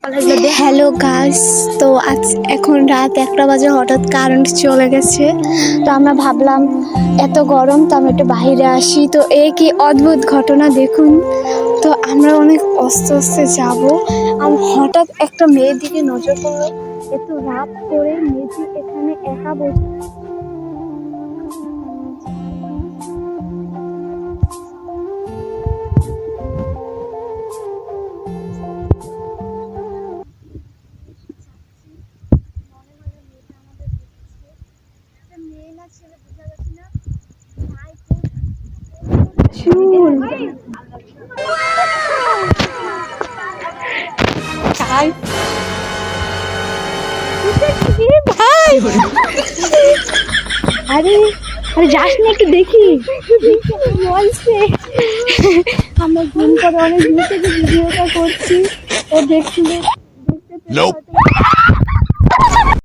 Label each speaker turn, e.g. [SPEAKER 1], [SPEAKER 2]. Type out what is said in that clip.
[SPEAKER 1] Hello guys, তো আজ এখন রাত 1টা বাজে, হঠাৎ কারেন্ট চলে গেছে। তো আমরা ভাবলাম এত গরম, তো আমি একটু বাইরে আসি। তো এই কি অদ্ভুত ঘটনা দেখুন। তো আমরা অনেক আস্তে আস্তে যাব। হঠাৎ একটা মেয়ের দিকে নজর পড়লো। এত রাত করে মেয়েটি এখানে একা বসে। আরে আরে যাস না, একটু দেখি বলছে। আমরা জুম করে অনেক দূর থেকে ভিডিওটা করছি। ও দেখছিল, দেখতে পেলে হয়তো